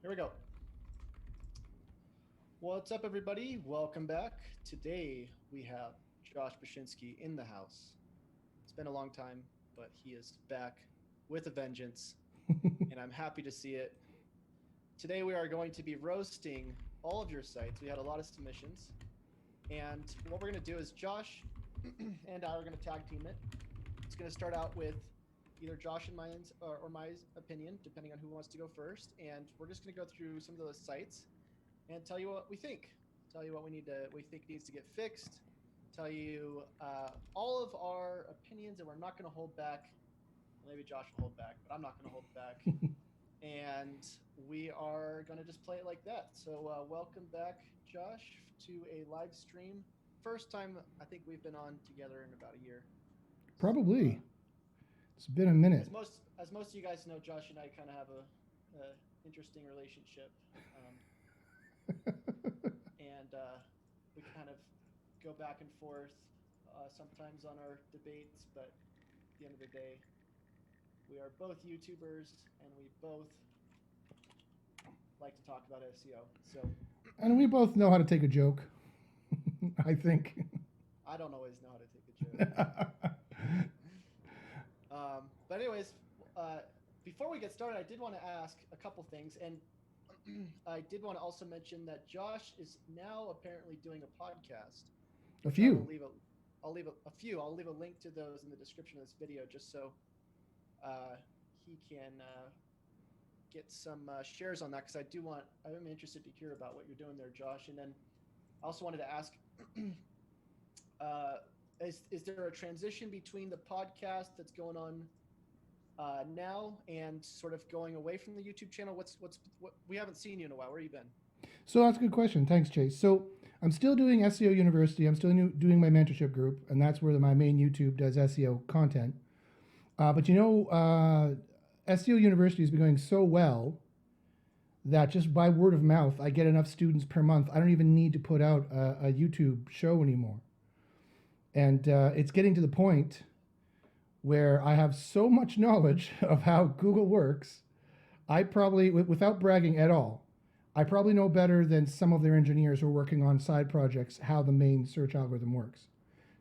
Here we go. What's up, everybody? Welcome back. Today we have Josh Bashinsky in the house. It's been a long time, but he is back with a vengeance, and I'm happy to see it. Today we are going to be roasting all of your sites. We had a lot of submissions, and what we're going to do is Josh and I are going to tag team it. It's going to start out with either Josh and my opinion, depending on who wants to go first, and we're just going to go through some of those sites and tell you what we think. Tell you what we think needs to get fixed. Tell you all of our opinions, and we're not going to hold back. Maybe Josh will hold back, but I'm not going to hold back. And we are going to just play it like that. So welcome back, Josh, to a live stream. First time I think we've been on together in about a year. Probably. It's been a minute. As most of you guys know, Josh and I kind of have a interesting relationship. And we kind of go back and forth sometimes on our debates, but at the end of the day, we are both YouTubers and we both like to talk about SEO. So, and we both know how to take a joke, I think. I don't always know how to take a joke. But anyways, before we get started, I did want to ask a couple things, and I did want to also mention that Josh is now apparently doing a podcast. A few. I'll leave a few. I'll leave a link to those in the description of this video, just so he can get some shares on that, because I'm interested to hear about what you're doing there, Josh. And then I also wanted to ask, is there a transition between the podcast that's going on now and sort of going away from the YouTube channel? What we haven't seen you in a while. Where have you been? So that's a good question. Thanks, Chase. So I'm still doing SEO University. I'm still doing my mentorship group, and that's where my main YouTube does SEO content. But SEO University has been going so well that just by word of mouth, I get enough students per month. I don't even need to put out a YouTube show anymore. And it's getting to the point where I have so much knowledge of how Google works, I probably, without bragging at all, I probably know better than some of their engineers who are working on side projects how the main search algorithm works.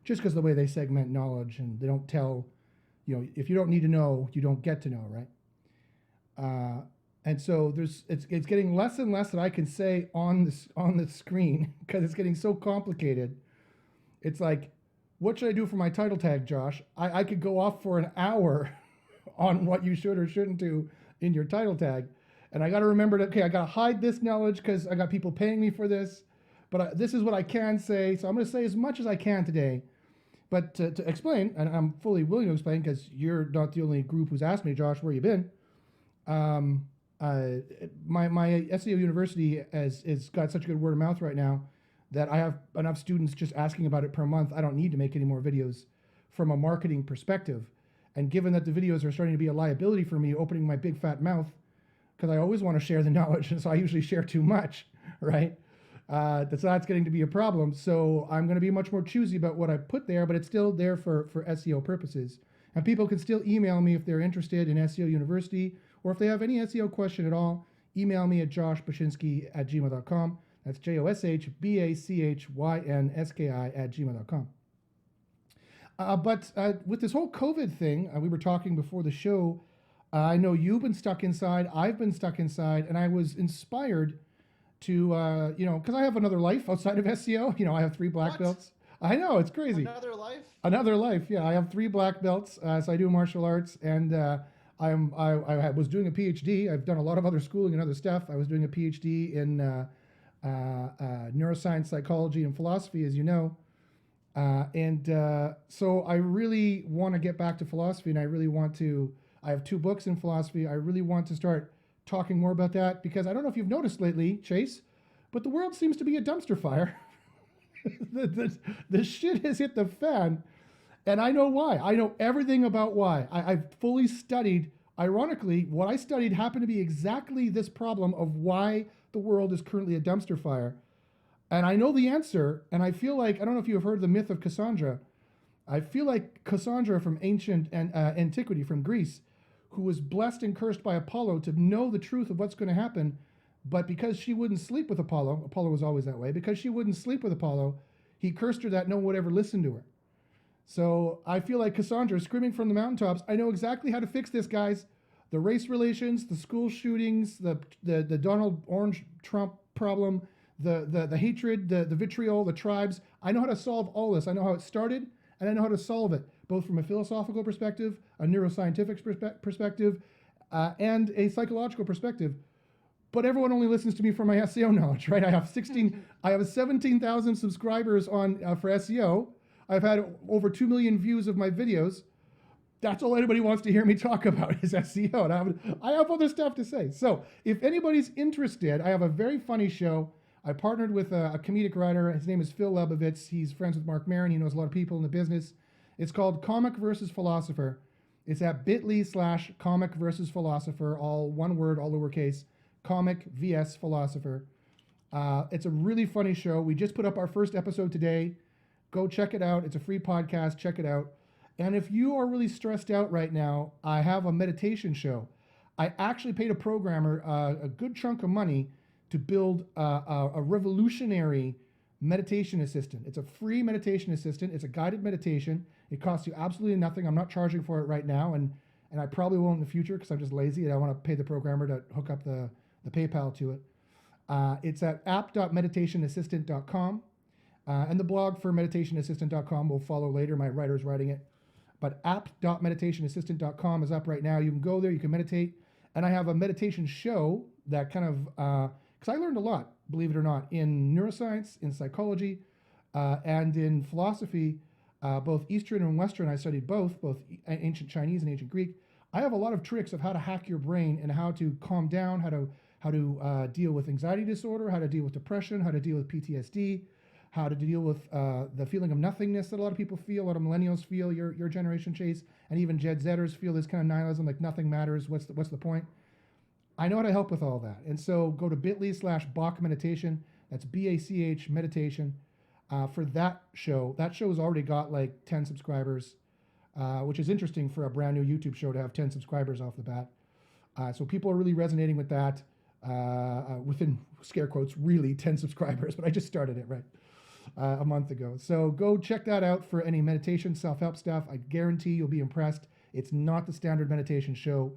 Just because of the way they segment knowledge, and they don't tell, if you don't need to know, you don't get to know, right? And so it's getting less and less that I can say on the screen, because it's getting so complicated. It's like, what should I do for my title tag, Josh? I could go off for an hour on what you should or shouldn't do in your title tag. And I got to remember that, okay, I got to hide this knowledge because I got people paying me for this. But this is what I can say. So I'm going to say as much as I can today. But to explain, and I'm fully willing to explain, because you're not the only group who's asked me, Josh, where you been. My SEO University has got such a good word of mouth right now that I have enough students just asking about it per month. I don't need to make any more videos from a marketing perspective. And given that the videos are starting to be a liability for me, opening my big fat mouth, because I always want to share the knowledge, and so I usually share too much, right? That's getting to be a problem. So I'm going to be much more choosy about what I put there, but it's still there for SEO purposes. And people can still email me if they're interested in SEO University, or if they have any SEO question at all, email me at joshbashinsky@gmail.com. That's joshbachynski@gmail.com. But with this whole COVID thing, we were talking before the show. I know you've been stuck inside. I've been stuck inside, and I was inspired to, because I have another life outside of SEO. I have 3 black belts. I know, it's crazy. Another life? Another life, yeah. I have 3 black belts, so I do martial arts, and I was doing a PhD. I've done a lot of other schooling and other stuff. I was doing a PhD in neuroscience, psychology, and philosophy, as you know. So I really want to get back to philosophy, and I have 2 books in philosophy. I really want to start talking more about that, because I don't know if you've noticed lately, Chase, but the world seems to be a dumpster fire. the shit has hit the fan, and I know why. I know everything about why. I've fully studied. Ironically, what I studied happened to be exactly this problem of why the world is currently a dumpster fire. And I know the answer, and I feel like, I don't know if you've heard the myth of Cassandra. I feel like Cassandra from ancient antiquity, from Greece, who was blessed and cursed by Apollo to know the truth of what's going to happen, But because she wouldn't sleep with Apollo, Apollo was always that way, because she wouldn't sleep with Apollo, he cursed her that no one would ever listen to her. So I feel like Cassandra is screaming from the mountaintops, I know exactly how to fix this, guys. The race relations, the school shootings, the Donald Orange Trump problem, the hatred, the vitriol, the tribes. I know how to solve all this. I know how it started, and I know how to solve it, both from a philosophical perspective, a neuroscientific perspective, and a psychological perspective. But everyone only listens to me for my SEO knowledge, right? I have 17,000 subscribers on for SEO. I've had over 2 million views of my videos. That's all anybody wants to hear me talk about is SEO. And I have other stuff to say. So if anybody's interested, I have a very funny show. I partnered with a comedic writer. His name is Phil Lebovitz. He's friends with Mark Maron. He knows a lot of people in the business. It's called Comic versus Philosopher. It's at bit.ly/comic versus philosopher, all one word, all lowercase, comic vs philosopher. It's a really funny show. We just put up our first episode today. Go check it out. It's a free podcast. Check it out. And if you are really stressed out right now, I have a meditation show. I actually paid a programmer a good chunk of money to build a revolutionary meditation assistant. It's a free meditation assistant. It's a guided meditation. It costs you absolutely nothing. I'm not charging for it right now, and I probably won't in the future because I'm just lazy and I want to pay the programmer to hook up the PayPal to it. It's at app.meditationassistant.com. And the blog for meditationassistant.com will follow later. My writer's writing it. But app.meditationassistant.com is up right now. You can go there, you can meditate. And I have a meditation show that kind of, because I learned a lot, believe it or not, in neuroscience, in psychology, and in philosophy, both Eastern and Western. I studied both ancient Chinese and ancient Greek. I have a lot of tricks of how to hack your brain and how to calm down, how to deal with anxiety disorder, how to deal with depression, how to deal with PTSD, how to deal with the feeling of nothingness that a lot of people feel, a lot of millennials feel, your generation, Chase, and even Gen Zers feel this kind of nihilism, like nothing matters, what's the point? I know how to help with all that. And so go to bit.ly/Bach Meditation, that's BACH Meditation, for that show. That show has already got like 10 subscribers, which is interesting for a brand new YouTube show to have 10 subscribers off the bat. So people are really resonating with that, within scare quotes, really 10 subscribers, but I just started it, right? A month ago. So go check that out for any meditation, self-help stuff. I guarantee you'll be impressed. It's not the standard meditation show.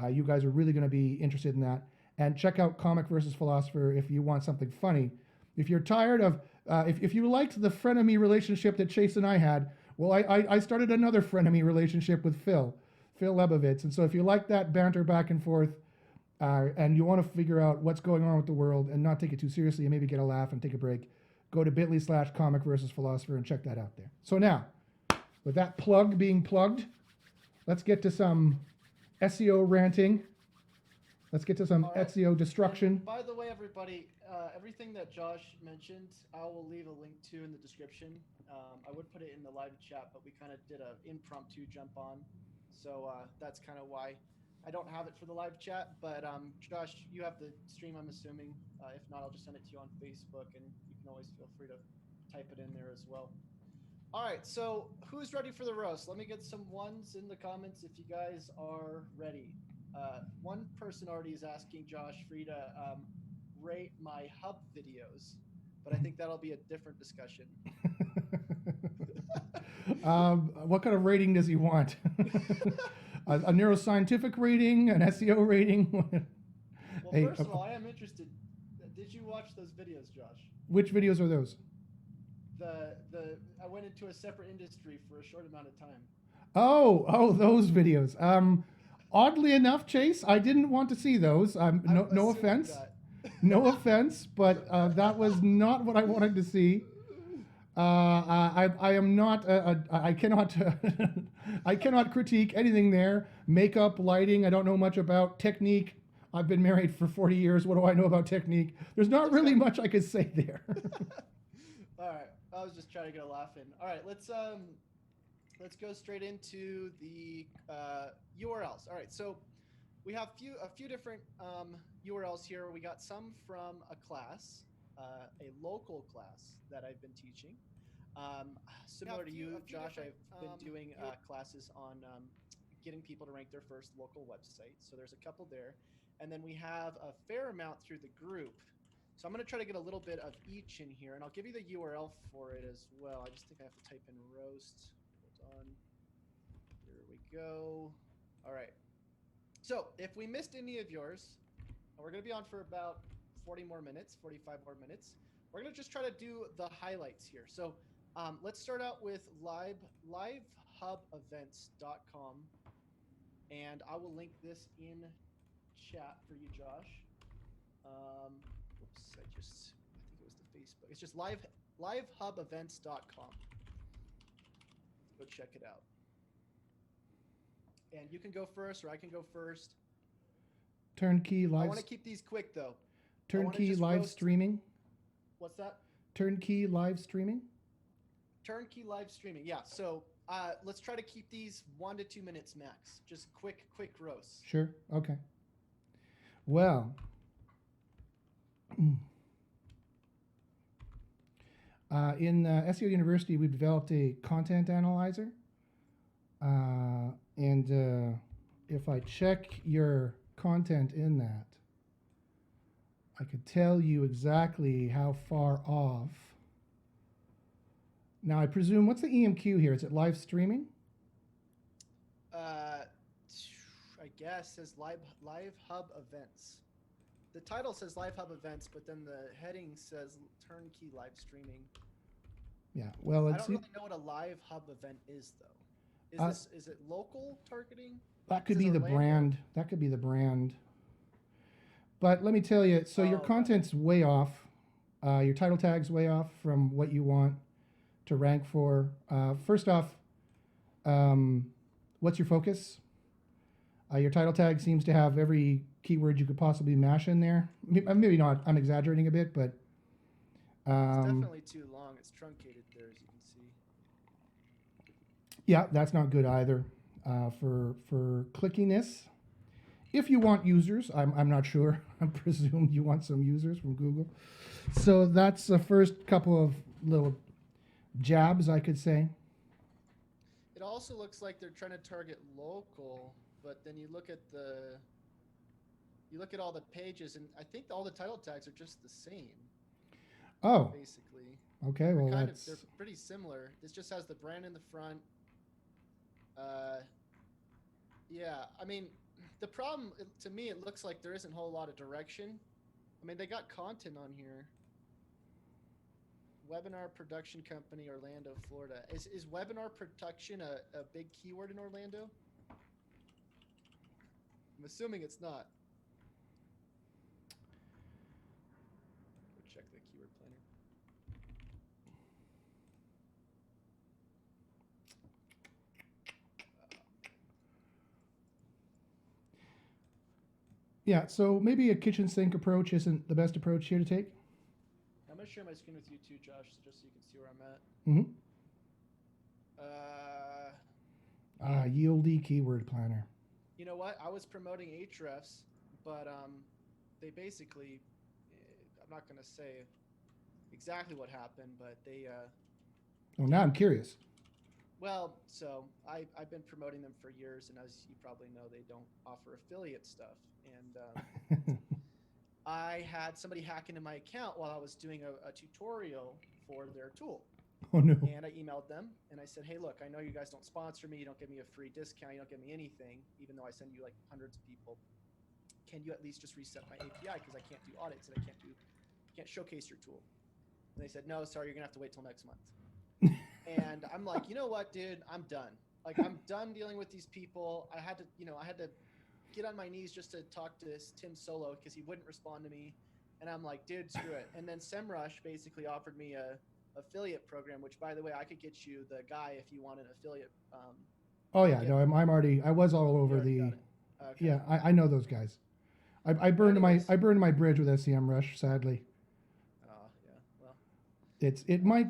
You guys are really going to be interested in that. And check out Comic versus Philosopher if you want something funny. If you're tired of, if you liked the frenemy relationship that Chase and I had, well, I started another frenemy relationship with Phil Lebovitz. And so if you like that banter back and forth, and you want to figure out what's going on with the world and not take it too seriously and maybe get a laugh and take a break, go to bit.ly/comic versus philosopher and check that out there. So now, with that plug being plugged, let's get to some SEO ranting. Let's get to some SEO destruction. And by the way, everybody, everything that Josh mentioned, I will leave a link to in the description. I would put it in the live chat, but we kind of did an impromptu jump on. So that's kind of why I don't have it for the live chat. But Josh, you have the stream, I'm assuming. If not, I'll just send it to you on Facebook, and you can always feel free to type it in there as well. All right, so who's ready for the roast? Let me get some ones in the comments if you guys are ready. One person already is asking Josh for you to rate my hub videos, but I think that'll be a different discussion. What kind of rating does he want? A neuroscientific rating, an SEO rating? Well, first of all, I am interested. Did you watch those videos, Josh? Which videos are those? I went into a separate industry for a short amount of time. Oh, those videos. Oddly enough, Chase, I didn't want to see those. No offense. No offense, but that was not what I wanted to see. I am not. I cannot. I cannot critique anything there. Makeup, lighting. I don't know much about technique. I've been married for 40 years. What do I know about technique? There's not really much I could say there. All right, I was just trying to get a laugh in. All right, let's go straight into the URLs. All right, so we have a few different URLs here. We got some from a class, a local class that I've been teaching. Similar to you, Josh, I've been doing classes on getting people to rank their first local website. So there's a couple there. and then we have a fair amount through the group. So I'm going to try to get a little bit of each in here, and I'll give you the URL for it as well. I just think I have to type in roast. Hold on. Here we go. All right. So if we missed any of yours, and we're going to be on for about 40 more minutes, 45 more minutes, we're going to just try to do the highlights here. So let's start out with livehubevents.com, and I will link this in chat for you, Josh. Whoops, I think it was the Facebook. It's just livehubevents.com. Go check it out. And you can go first, or I can go first. Turnkey live. I want to keep these quick, though. Turnkey live streaming. What's that? Turnkey live streaming. Turnkey live streaming. Yeah. So let's try to keep these 1 to 2 minutes max. Just quick roasts. Sure. Okay. Well, in SEO University, we've developed a content analyzer. And if I check your content in that, I could tell you exactly how far off. Now, I presume, what's the EMQ here? Is it live streaming? I guess says live hub events. The title says live hub events, but then the heading says turnkey live streaming. Yeah, well, I don't really know what a live hub event is, though. Is it local targeting? That could be the brand. That could be the brand. But let me tell you, so your content's way off. Your title tag's way off from what you want to rank for. First off, what's your focus? Your title tag seems to have every keyword you could possibly mash in there. Maybe not. I'm exaggerating a bit, but it's definitely too long. It's truncated there, as you can see. Yeah, that's not good either for clickiness. If you want users, I'm not sure. I presume you want some users from Google. So that's the first couple of little jabs, I could say. It also looks like they're trying to target local, but then you look at all the pages, and I think all the title tags are just the same. Oh, basically. Okay, well they're pretty similar. This just has the brand in the front. Yeah, I mean, the problem to me, it looks like there isn't a whole lot of direction. I mean, they got content on here. Webinar production company, Orlando, Florida. Is webinar production a big keyword in Orlando? I'm assuming it's not. Go check the keyword planner. Yeah, so maybe a kitchen sink approach isn't the best approach here to take. I'm going to share my screen with you too, Josh, just so you can see where I'm at. Yieldy keyword planner. You know what? I was promoting Ahrefs, but they basically, I'm not going to say exactly what happened, but they... Oh, now I'm curious. Well, so I've been promoting them for years, and as you probably know, they don't offer affiliate stuff. And I had somebody hack into my account while I was doing a tutorial for their tool. Oh, no. And I emailed them, and I said, hey, look, I know you guys don't sponsor me. You don't give me a free discount. You don't give me anything, even though I send you like hundreds of people. Can you at least just reset my API? Because I can't do audits, and I can't showcase your tool. And they said, no, sorry, you're going to have to wait till next month. And I'm like, you know what, dude, I'm done. Like, I'm done dealing with these people. I had to get on my knees just to talk to Tim Solo because he wouldn't respond to me. And I'm like, dude, screw it. And then SEMrush basically offered me a affiliate program, which, by the way, I could get you the guy if you want an affiliate. Oh yeah, no, I was all over the. Okay. Yeah, I know those guys. I burned my bridge with SEMrush, sadly. It might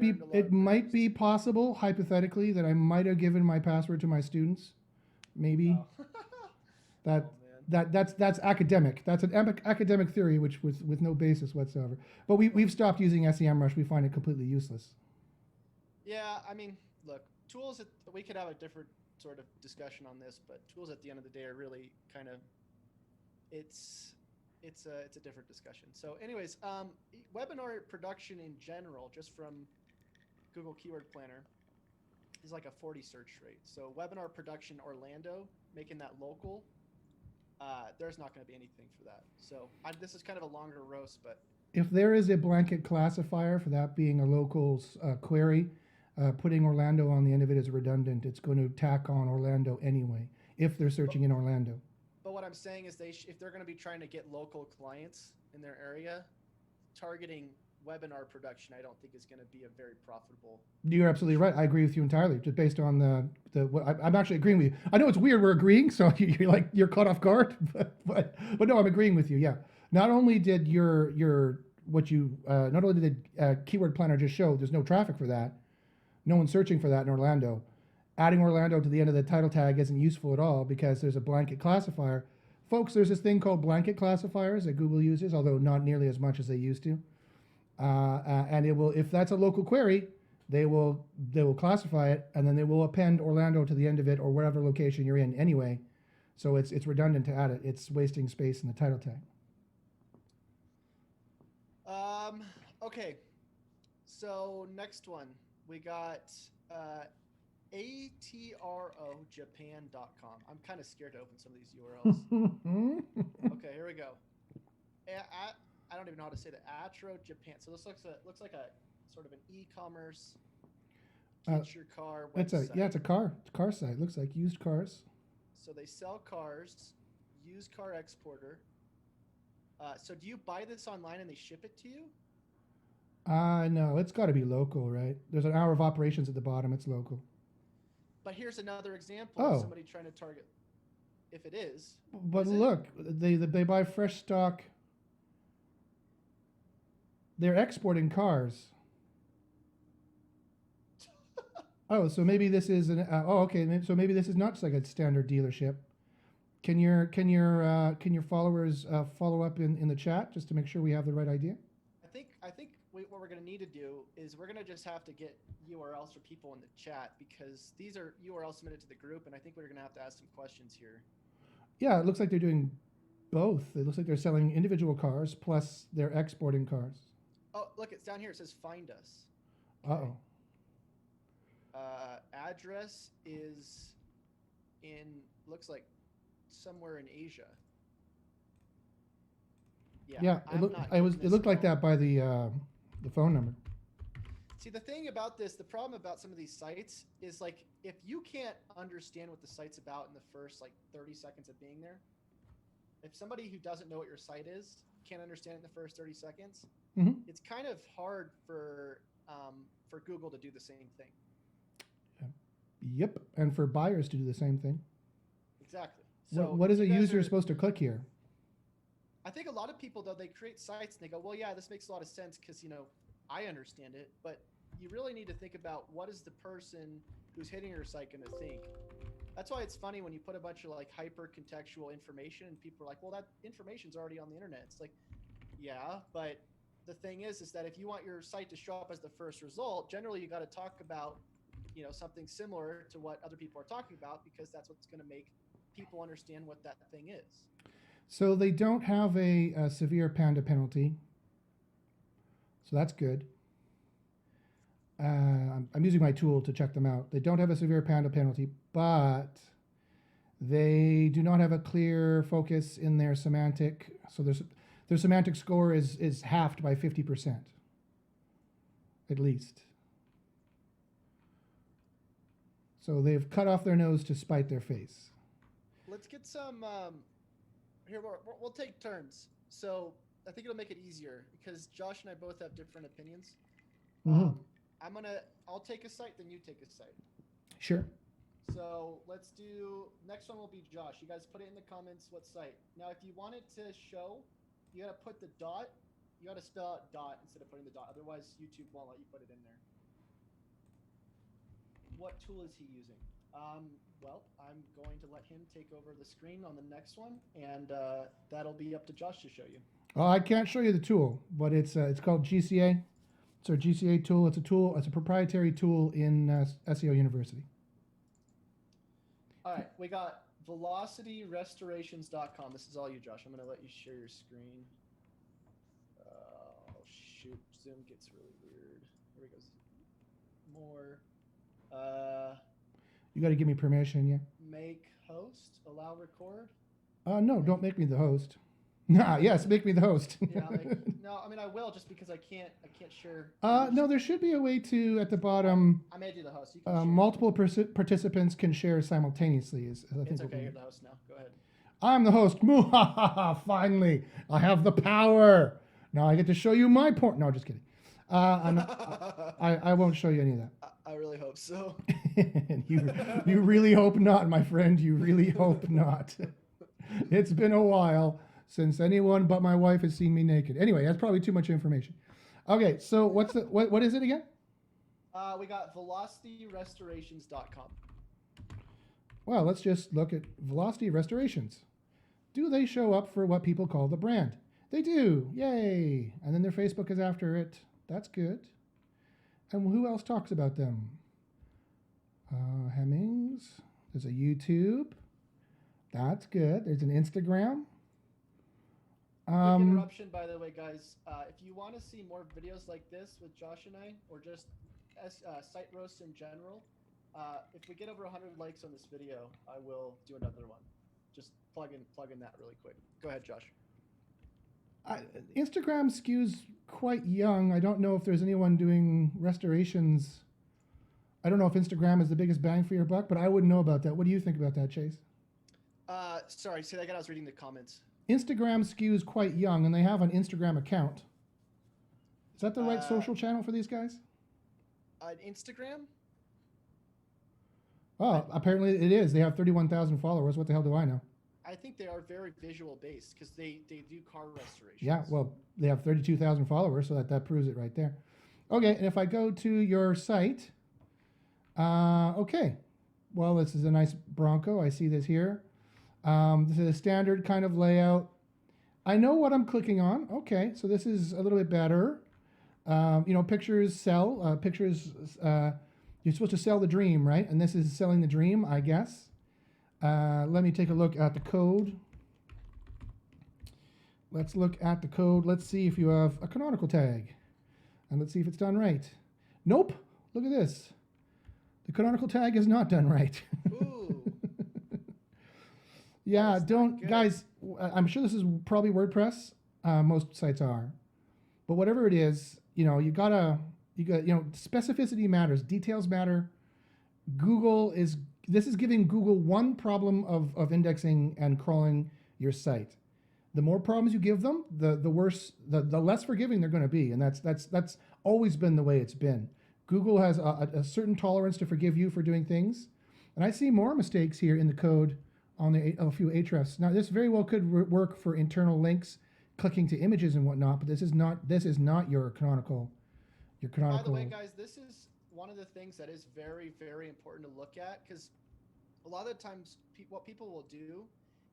be possible hypothetically that I might have given my password to my students, maybe. Oh. That's academic. That's an academic theory, which was with no basis whatsoever. But we've stopped using SEMrush. We find it completely useless. Yeah, I mean, look, tools. We could have a different sort of discussion on this, but tools at the end of the day are really kind of it's a different discussion. So, anyways, webinar production in general, just from Google Keyword Planner, is like a 40 search rate. So, webinar production Orlando, making that local, there's not going to be anything for that. So, this is kind of a longer roast, but if there is a blanket classifier for that being a local query, putting Orlando on the end of it is redundant. It's going to tack on Orlando anyway if they're searching in Orlando. But what I'm saying is if they're going to be trying to get local clients in their area, targeting webinar production, I don't think is going to be a very profitable. You're absolutely right. I agree with you entirely. Just based on I'm actually agreeing with you. I know it's weird we're agreeing, so you're caught off guard, but no, I'm agreeing with you. Yeah. Not only did not only did the keyword planner just show there's no traffic for that, no one's searching for that in Orlando. Adding Orlando to the end of the title tag isn't useful at all because there's a blanket classifier. Folks, there's this thing called blanket classifiers that Google uses, although not nearly as much as they used to. And it will, if that's a local query, they will classify it, and then they will append Orlando to the end of it or whatever location you're in anyway. So it's redundant to add it. It's wasting space in the title tag. Okay. So next one, we got atrojapan.com. I'm kind of scared to open some of these URLs. Okay, here we go. I don't even know how to say that. Atro Japan. So this looks like a sort of an e-commerce get your car website. It's a car site. Looks like used cars. So they sell cars, used car exporter. So do you buy this online and they ship it to you? No, it's got to be local, right? There's an hour of operations at the bottom. It's local. But here's another example of somebody trying to target. If it is. But look, they buy fresh stock. They're exporting cars. Oh, so maybe this is an. Okay. So maybe this is not just like a standard dealership. Can your followers follow up in the chat just to make sure we have the right idea? I think what we're going to need to do is we're going to just have to get URLs for people in the chat because these are URLs submitted to the group, and I think we're going to have to ask some questions here. Yeah, it looks like they're doing both. It looks like they're selling individual cars plus they're exporting cars. Oh, look, it's down here. It says find us. Okay. Address is looks like somewhere in Asia. Yeah, it looked like that by the phone number. See, the thing about this, the problem about some of these sites is like if you can't understand what the site's about in the first like 30 seconds of being there, if somebody who doesn't know what your site is can't understand it in the first 30 seconds, it's kind of hard for Google to do the same thing. Yep, and for buyers to do the same thing. Exactly. So what is a user supposed to click here? I think a lot of people, though, they create sites and they go, well, yeah, this makes a lot of sense because, I understand it. But you really need to think about what is the person who's hitting your site going to think. That's why it's funny when you put a bunch of like hyper contextual information and people are like, well, that information's already on the internet. It's like, yeah, but the thing is that if you want your site to show up as the first result, generally you got to talk about, something similar to what other people are talking about because that's what's going to make people understand what that thing is. So they don't have a severe Panda penalty. So that's good. I'm using my tool to check them out. They don't have a severe Panda penalty, but they do not have a clear focus in their semantic. So their semantic score is halved by 50%, at least. So they've cut off their nose to spite their face. Let's get some... Here, we'll take turns. So I think it'll make it easier because Josh and I both have different opinions. I'll take a site, then you take a site. Sure. So let's do, next one will be Josh. You guys put it in the comments what site. Now, if you want it to show, you got to put the dot, you got to spell out dot instead of putting the dot. Otherwise, YouTube won't let you put it in there. What tool is he using? Well, I'm going to let him take over the screen on the next one, and that'll be up to Josh to show you. Oh, I can't show you the tool, but it's called GCA. It's our GCA tool. It's a tool. It's a proprietary tool in SEO University. All right, we got velocityrestorations.com. This is all you, Josh. I'm going to let you share your screen. Oh, shoot. Zoom gets really weird. Here we go. More. You got to give me permission, yeah? Make host. Allow record. No, don't make me the host. Yes, make me the host. Yeah, no, I mean I will just because I can't share. No, there should be a way to at the bottom. I made you the host. You can share. Multiple participants can share simultaneously. Is I think it's okay. You're the host now. Go ahead. I'm the host. Finally, I have the power. Now I get to show you my porn. No, just kidding. I won't show you any of that. I really hope so. you really hope not, my friend. You really hope not. It's been a while since anyone but my wife has seen me naked. Anyway, that's probably too much information. Okay, so what is it again? We got velocityrestorations.com. Well, let's just look at Velocity Restorations. Do they show up for what people call the brand? They do. Yay. And then their Facebook is after it. That's good. And who else talks about them? Hemmings. There's a YouTube. That's good. There's an Instagram. Quick interruption, by the way, guys. If you want to see more videos like this with Josh and I, or just site roasts in general, if we get over 100 likes on this video, I will do another one. Just plug in that really quick. Go ahead, Josh. Instagram skews quite young. I don't know if there's anyone doing restorations. I don't know if Instagram is the biggest bang for your buck, but I wouldn't know about that. What do you think about that, Chase? Sorry, say that again. I was reading the comments. Instagram skews quite young, and they have an Instagram account. Is that the right social channel for these guys? Instagram? Oh, apparently it is. They have 31,000 followers. What the hell do I know? I think they are very visual based because they do car restorations. Yeah, well, they have 32,000 followers, so that proves it right there. Okay, and if I go to your site, okay. Well, this is a nice Bronco. I see this here. This is a standard kind of layout. I know what I'm clicking on. Okay, so this is a little bit better. Pictures sell. You're supposed to sell the dream, right? And this is selling the dream, I guess. Let me take a look at the code. Let's look at the code. Let's see if you have a canonical tag. And let's see if it's done right. Nope. Look at this. The canonical tag is not done right. Ooh. Yeah, guys, I'm sure this is probably WordPress. Most sites are. But whatever it is, specificity matters. Details matter. This is giving Google one problem of indexing and crawling your site. The more problems you give them, the worse, the less forgiving they're going to be. And that's always been the way it's been. Google has a certain tolerance to forgive you for doing things. And I see more mistakes here in the code on a few hrefs. Now, this very well could work for internal links, clicking to images and whatnot, but this is not your canonical. By the way, guys, this is one of the things that is very, very important to look at, because a lot of the times what people will do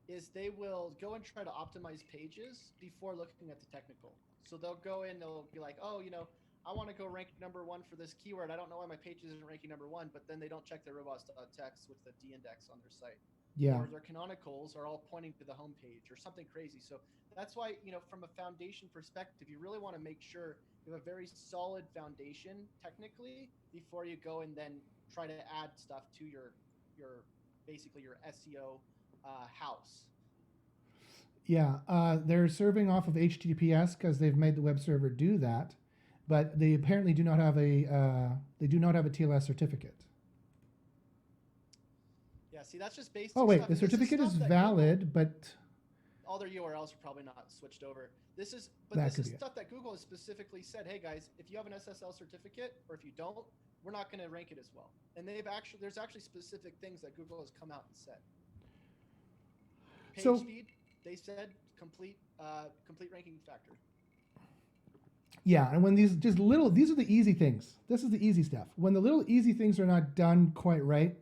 is they will go and try to optimize pages before looking at the technical. So they'll go in, they'll be like, oh, I want to go rank number 1 for this keyword. I don't know why my page isn't ranking number 1, but then they don't check their robots.txt with the D-index on their site. Yeah. Or their canonicals are all pointing to the home page or something crazy. So that's why, from a foundation perspective, you really want to make sure you have a very solid foundation technically before you go and then try to add stuff to your basically your SEO house. Yeah, they're serving off of HTTPS because they've made the web server do that, but they apparently do not have a TLS certificate. Yeah, see, that's just basic. Oh wait, stuff. the certificate is valid, but all their URLs are probably not switched over. This is stuff that Google has specifically said, hey guys, if you have an SSL certificate or if you don't, we're not going to rank it as well. And there's actually specific things that Google has come out and said. Page speed, they said complete ranking factor. Yeah, and when these are the easy things. This is the easy stuff. When the little easy things are not done quite right,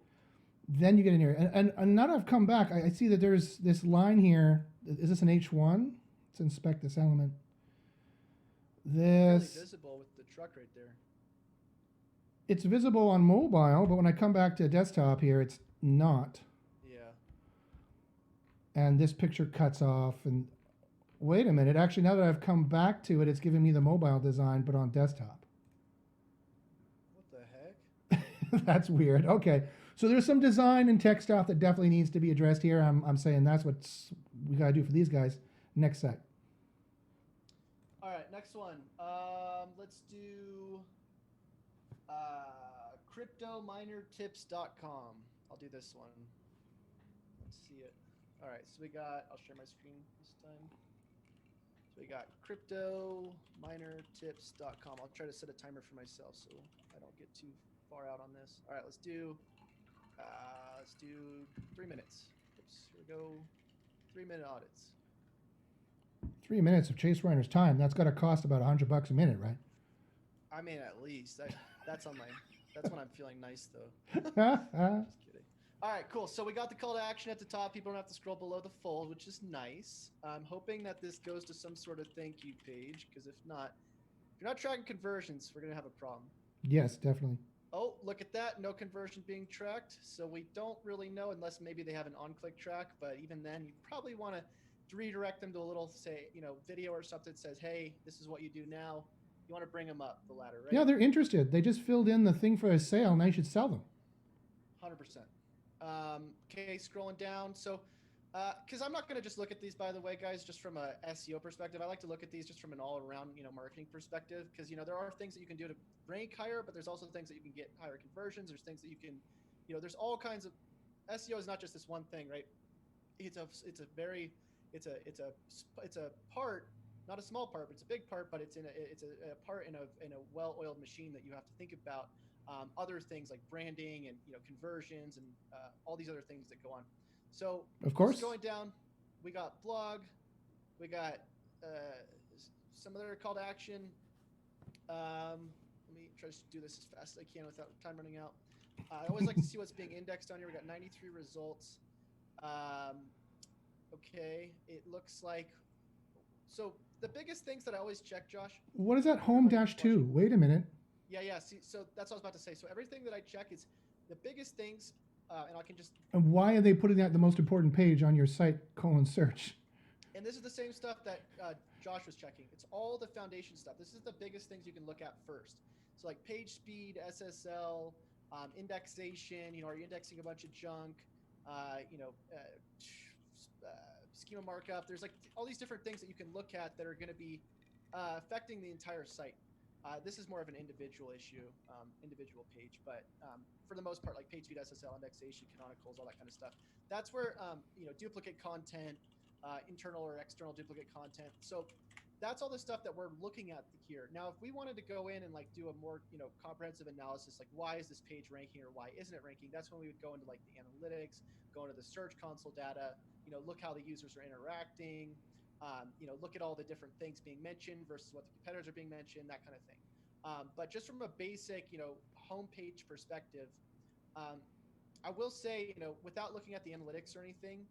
then you get in here. And now that I've come back, I see that there's this line here. Is this an H1? Let's inspect this element. It's really visible with the truck right there. It's visible on mobile, but when I come back to desktop here, it's not. Yeah. and this picture cuts off. And wait a minute, actually, now that I've come back to it, it's giving me the mobile design, but on desktop. What the heck? That's weird. Okay, so there's some design and tech stuff that definitely needs to be addressed here. I'm saying that's what we gotta do for these guys. Next site. All right, next one. Let's do cryptominertips.com. I'll do this one. Let's see it. All right, so I'll share my screen this time. So we got cryptominertips.com. I'll try to set a timer for myself so I don't get too far out on this. All right, let's do 3 minutes. Oops, here we go. 3-minute audits. 3 minutes of Chase Reiner's time. That's got to cost about $100 a minute, right? I mean, at least that's on my. That's when I'm feeling nice, though. Just kidding. All right, cool. So we got the call to action at the top. People don't have to scroll below the fold, which is nice. I'm hoping that this goes to some sort of thank you page, because if not, if you're not tracking conversions, we're gonna have a problem. Yes, definitely. Oh, look at that. No conversion being tracked. So we don't really know unless maybe they have an on-click track. But even then, you probably want to redirect them to a little, say, video or something that says, hey, this is what you do now. You want to bring them up the ladder, right? Yeah, they're interested. They just filled in the thing for a sale, and I should sell them. 100%. Okay, scrolling down. So, because I'm not going to just look at these, by the way, guys, just from a SEO perspective. I like to look at these just from an all-around, marketing perspective, because, there are things that you can do to rank higher, but there's also things that you can get higher conversions. There's things that you can, there's all kinds of, SEO is not just this one thing, right? It's a part, not a small part, but it's a big part, but it's a part in a well-oiled machine that you have to think about other things like branding and conversions and all these other things that go on. So of course, going down, we got blog, we got some other call to action. Let me try to do this as fast as I can without time running out. I always like to see what's being indexed on here. We got 93 results. Okay, it looks like, so the biggest things that I always check, Josh. What is that home-2? Wait a minute. Yeah. See, so that's what I was about to say. So everything that I check is the biggest things, and I can just. And why are they putting that the most important page on your site, :search? And this is the same stuff that Josh was checking. It's all the foundation stuff. This is the biggest things you can look at first. So like page speed, SSL, indexation. Are you indexing a bunch of junk? Schema markup. There's like all these different things that you can look at that are going to be affecting the entire site. This is more of an individual issue, individual page, but for the most part, like page speed, SSL, indexation, canonicals, all that kind of stuff. That's where duplicate content, internal or external duplicate content. So that's all the stuff that we're looking at here. Now, if we wanted to go in and like do a more comprehensive analysis, like why is this page ranking or why isn't it ranking? That's when we would go into like the analytics, go into the search console data. Look how the users are interacting. Look at all the different things being mentioned versus what the competitors are being mentioned, that kind of thing. But just from a basic, homepage perspective, I will say, without looking at the analytics or anything,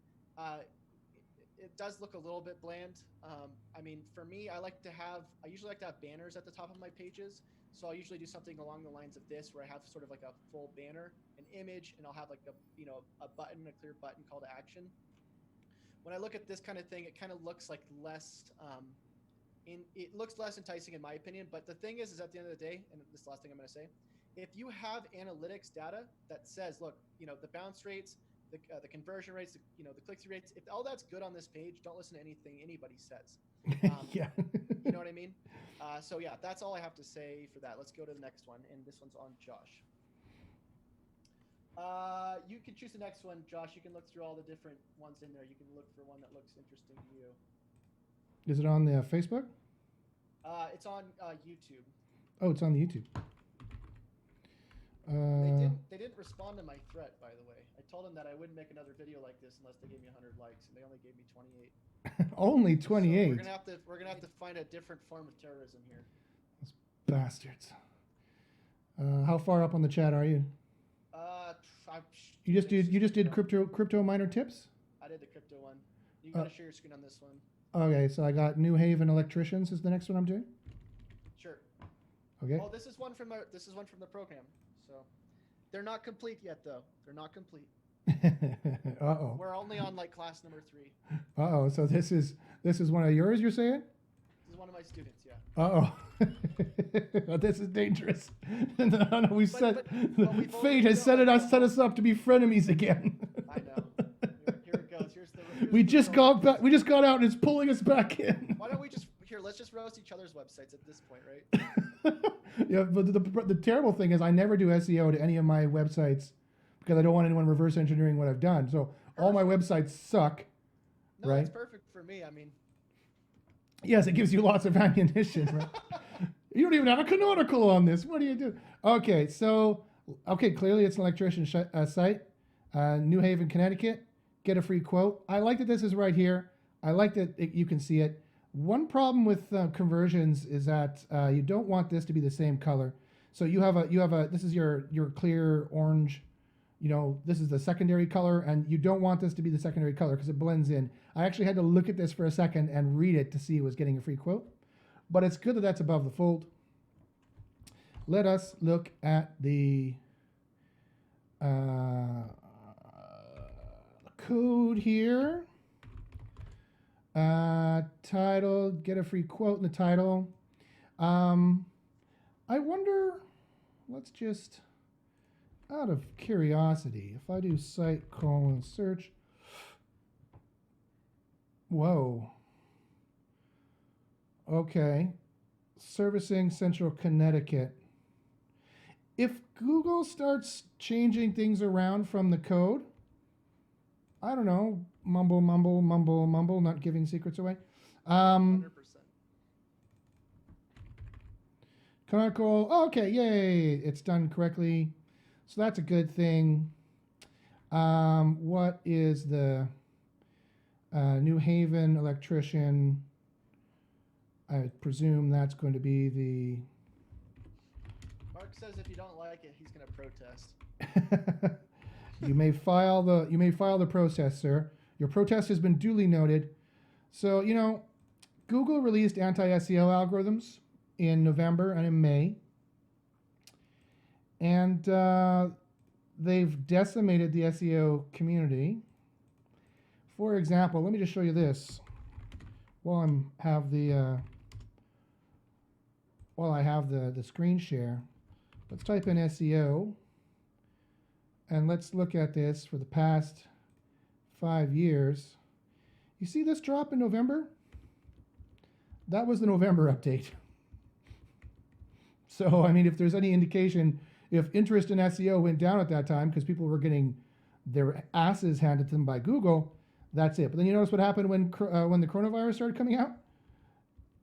it does look a little bit bland. I mean, for me, I usually like to have banners at the top of my pages. So I'll usually do something along the lines of this, where I have sort of like a full banner, an image, and I'll have like a button, a clear button call to action. When I look at this kind of thing, it kind of looks like less, it looks less enticing in my opinion. But the thing is at the end of the day, and this is the last thing I'm going to say, if you have analytics data that says, look, the bounce rates, the conversion rates, the click-through rates, if all that's good on this page, don't listen to anything anybody says. Yeah. You know what I mean? So yeah, that's all I have to say for that. Let's go to the next one, and this one's on Josh. You can choose the next one, Josh. You can look through all the different ones in there. You can look for one that looks interesting to you. Is it on the Facebook? It's on YouTube. Oh, it's on the YouTube. They didn't respond to my threat, by the way. I told them that I wouldn't make another video like this unless they gave me 100 likes, and they only gave me 28. Only 28. So we're gonna have to find a different form of terrorism here. Those bastards. How far up on the chat are you? You just did crypto miner tips? I did the crypto one. You gotta share your screen on this one. Okay, so I got newhaven-electricians is the next one I'm doing. Sure. Okay. Well, this is one from the program. So they're not complete yet, though. They're not complete. Uh-oh. We're only on like class number 3. Uh-oh. So this is one of yours, you're saying? This is one of my students, yeah. Uh-oh. Oh, this is dangerous. No, we But fate has set us up to be frenemies again. I know. Here it goes. We just got out and it's pulling us back in. Why don't we let's just roast each other's websites at this point, right? Yeah, but the terrible thing is I never do SEO to any of my websites because I don't want anyone reverse engineering what I've done. So all my websites suck. No, right? It's perfect for me. I mean, yes, it gives you lots of ammunition, right? You don't even have a canonical on this. What do you do? Okay, so clearly it's an electrician site, New Haven, Connecticut. Get a free quote. I like that this is right here. I like that you can see it. One problem with conversions is that you don't want this to be the same color. So you have a this is your clear orange, this is the secondary color, and you don't want this to be the secondary color because it blends in. I actually had to look at this for a second and read it to see it was getting a free quote, but it's good that that's above the fold. Let us look at the code here. Title, get a free quote in the title. I wonder, let's just, out of curiosity, if I do site :search. Whoa. Okay. Servicing Central Connecticut. If Google starts changing things around from the code, I don't know, mumble, not giving secrets away. 100%. Canonical, okay, yay, it's done correctly. So that's a good thing. What is the New Haven-electrician? I presume that's going to be the... Mark says if you don't like it, he's going to protest. You may file the protest, sir. Your protest has been duly noted. So, Google released anti-SEO algorithms in November and in May. And they've decimated the SEO community. For example, let me just show you this. While I have the screen share, let's type in SEO. And let's look at this for the past 5 years. You see this drop in November? That was the November update. So, I mean, if there's any indication, if interest in SEO went down at that time because people were getting their asses handed to them by Google, that's it. But then you notice what happened when the coronavirus started coming out?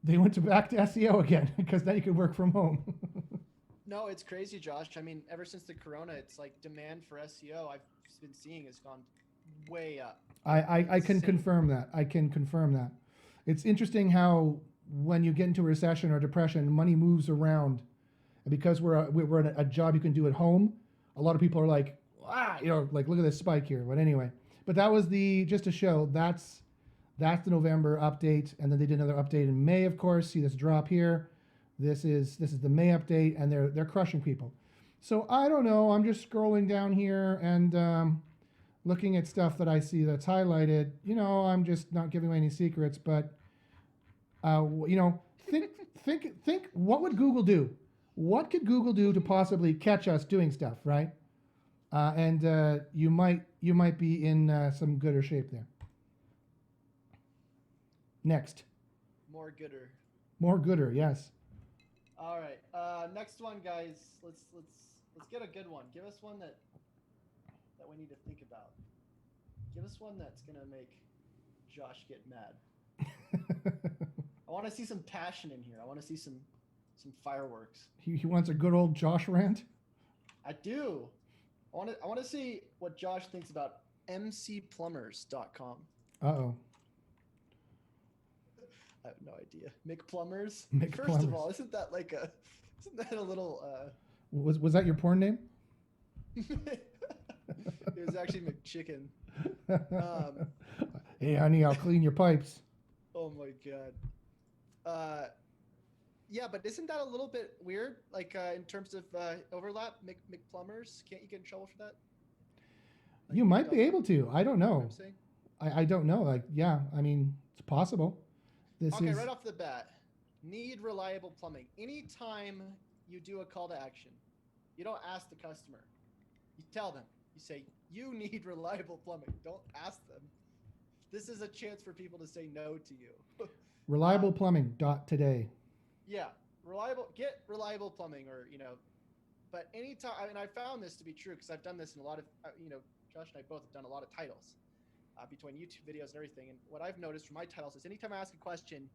They went back to SEO again because now you could work from home. No, it's crazy, Josh. I mean, ever since the corona, it's like demand for SEO I've been seeing has gone way up. I can confirm that. I can confirm that. It's interesting how when you get into a recession or depression, money moves around. And because we're in a job you can do at home, a lot of people are like, like look at this spike here. But anyway, but that was just to show that's the November update, and then they did another update in May, of course. See this drop here. This is the May update, and they're crushing people. So I don't know. I'm just scrolling down here and looking at stuff that I see that's highlighted. I'm just not giving away any secrets, but think what would Google do? What could Google do to possibly catch us doing stuff, right? And you might be in some gooder shape there. Next. More gooder. More gooder, yes. All right. Next one, guys. Let's get a good one. Give us one that we need to think about. Give us one that's gonna make Josh get mad. I want to see some passion in here. I want to see some fireworks. He wants a good old Josh rant. I do. I want to see what Josh thinks about mcplumbers.com. Uh-oh. I have no idea. McPlumbers? McPlumbers. First of all, isn't that a little Was that your porn name? It was actually McChicken. Hey honey, I'll clean your pipes. Oh my god. Yeah, but isn't that a little bit weird? Like in terms of overlap, McPlumbers? Can't you get in trouble for that? Like, You might be doesn't- able to. I don't what know. I'm saying? I don't know. Like, yeah, I mean, it's possible. This Okay, is right off the bat, need reliable plumbing. Anytime you do a call to action, you don't ask the customer. You tell them. You say, you need reliable plumbing. Don't ask them. This is a chance for people to say no to you. reliable plumbing dot today. Yeah, get reliable plumbing, or but anytime. I mean, I found this to be true because I've done this in a lot of Josh and I both have done a lot of titles between YouTube videos and everything. And what I've noticed from my titles is anytime I ask a question,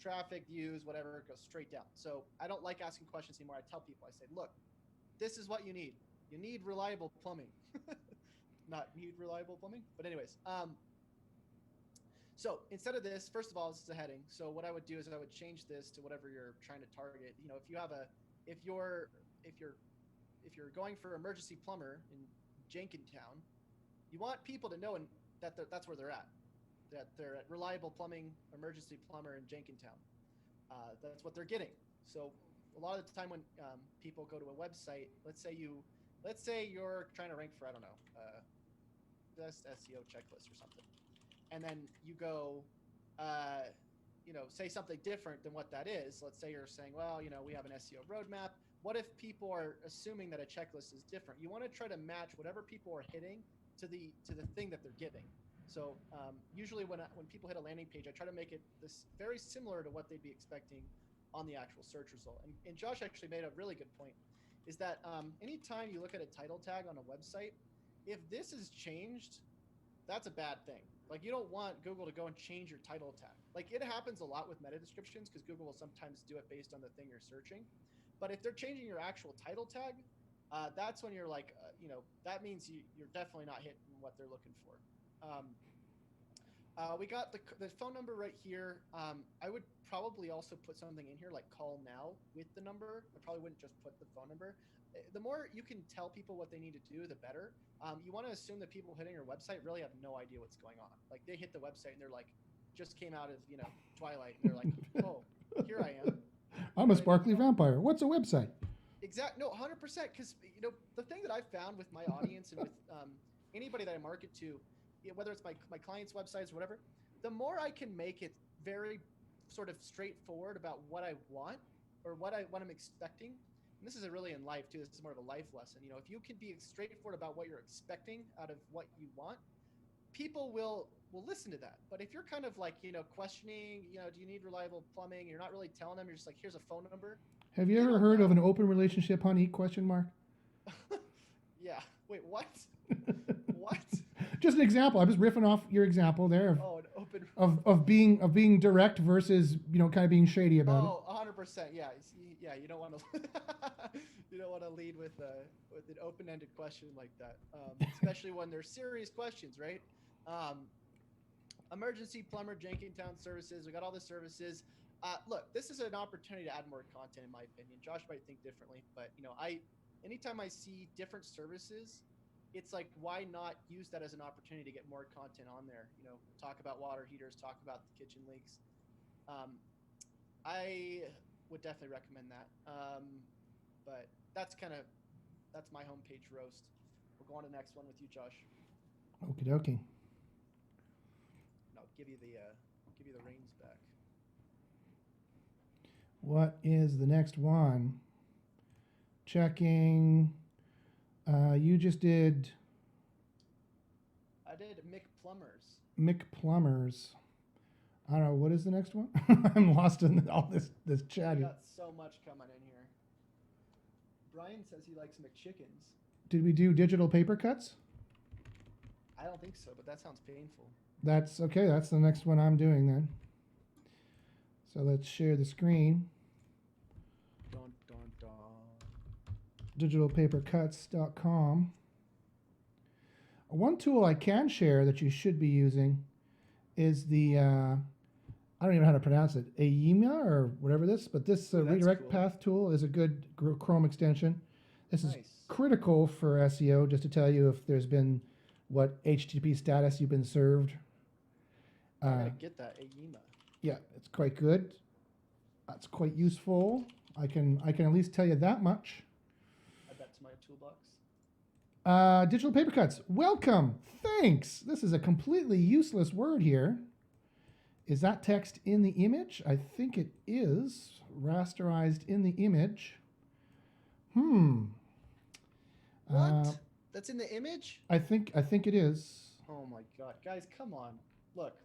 traffic, views, whatever, it goes straight down. So I don't like asking questions anymore. I tell people, I say, look, this is what you need. You need reliable plumbing. Not need reliable plumbing, but anyways. So instead of this, first of all, this is a heading. So what I would do is I would change this to whatever you're trying to target. If you're going for emergency plumber in Jenkintown, you want people to know that that's where they're at. That they're at reliable plumbing, emergency plumber in Jenkintown. That's what they're getting. So a lot of the time when people go to a website, let's say you're trying to rank for, I don't know, best SEO checklist or something, and then you go, say something different than what that is. Let's say you're saying, well, we have an SEO roadmap. What if people are assuming that a checklist is different? You want to try to match whatever people are hitting to the thing that they're getting. So usually when people hit a landing page, I try to make it this very similar to what they'd be expecting on the actual search result. And Josh actually made a really good point, is that anytime you look at a title tag on a website, if this is changed, that's a bad thing. Like, you don't want Google to go and change your title tag. Like, it happens a lot with meta descriptions because Google will sometimes do it based on the thing you're searching. But if they're changing your actual title tag, that's when you're like, that means you're definitely not hitting what they're looking for. We got the phone number right here. I would probably also put something in here like call now with the number. I probably wouldn't just put the phone number. The more you can tell people what they need to do, the better. You want to assume that people hitting your website really have no idea what's going on. Like, they hit the website and they're like, just came out of Twilight, and they're like, oh, here I am. I'm a sparkly vampire. What's a website? Exactly. No, 100%. Because the thing that I've found with my audience and with anybody that I market to, whether it's my clients' websites or whatever, the more I can make it very sort of straightforward about what I want or what I'm expecting. And this is really in life too. This is more of a life lesson. If you can be straightforward about what you're expecting out of what you want, people will listen to that. But if you're kind of like, questioning, do you need reliable plumbing? You're not really telling them. You're just like, here's a phone number. Have you ever heard of an open relationship, honey? ? Yeah. Wait, what? What? Just an example. I was riffing off your example there an open of being direct versus kind of being shady about it. Oh, 100%. Yeah. Yeah. You don't want to you don't want to lead with an open-ended question like that, especially when they're serious questions, right? Emergency plumber, Jenkintown services. We got all the services. Look, this is an opportunity to add more content, in my opinion. Josh might think differently, but anytime I see different services, it's like, why not use that as an opportunity to get more content on there? Talk about water heaters, talk about the kitchen leaks. I would definitely recommend that. But that's my homepage roast. We'll go on to the next one with you, Josh. Okie dokie. I'll give you the reins back. What is the next one? Checking. You just did. I did McPlumbers. McPlumbers. I don't know. What is the next one? I'm lost in all this chat. We got so much coming in here. Brian says he likes McChickens. Did we do digital paper cuts? I don't think so, but that sounds painful. That's okay. That's the next one I'm doing then. So let's share the screen. Dun, dun, dun. digitalpapercuts.com. One tool I can share that you should be using is the, I don't even know how to pronounce it, AEMA or whatever this, but this redirect cool. path tool is a good Chrome extension. This Nice. is critical for SEO, just to tell you if there's been what HTTP status you've been served. I gotta get that AEMA. Yeah, it's quite good. It's quite useful. I can at least tell you that much. Add that to my toolbox. Digital paper cuts. Welcome. Thanks. This is a completely useless word here. Is that text in the image? I think it is. Rasterized in the image. What? That's in the image? I think it is. Oh my god. Guys, come on. Look.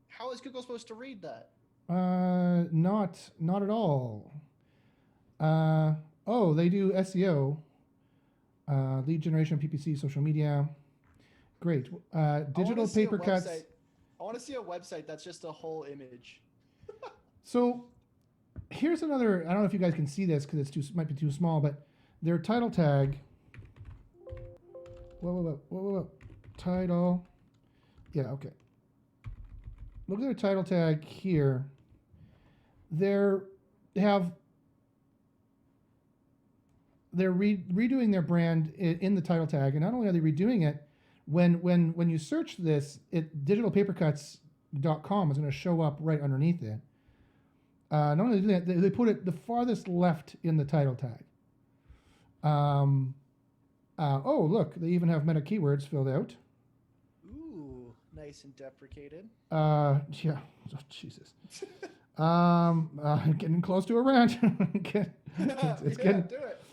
How is Google supposed to read that? Not at all. Oh, they do SEO. Lead generation, PPC, social media. Great. Digital paper cuts. I want to see a website that's just a whole image. So here's another. I don't know if you guys can see this because it's might be too small, but their title tag. Whoa. Title. Yeah, okay. Look at their title tag here. They're redoing their brand in the title tag, and not only are they redoing it, when you search this, digitalpapercuts.com is going to show up right underneath it. Not only do that, they put it the farthest left in the title tag. Oh, look, they even have meta keywords filled out. Ooh, nice and deprecated. Yeah. Oh, Jesus. Getting close to a rant.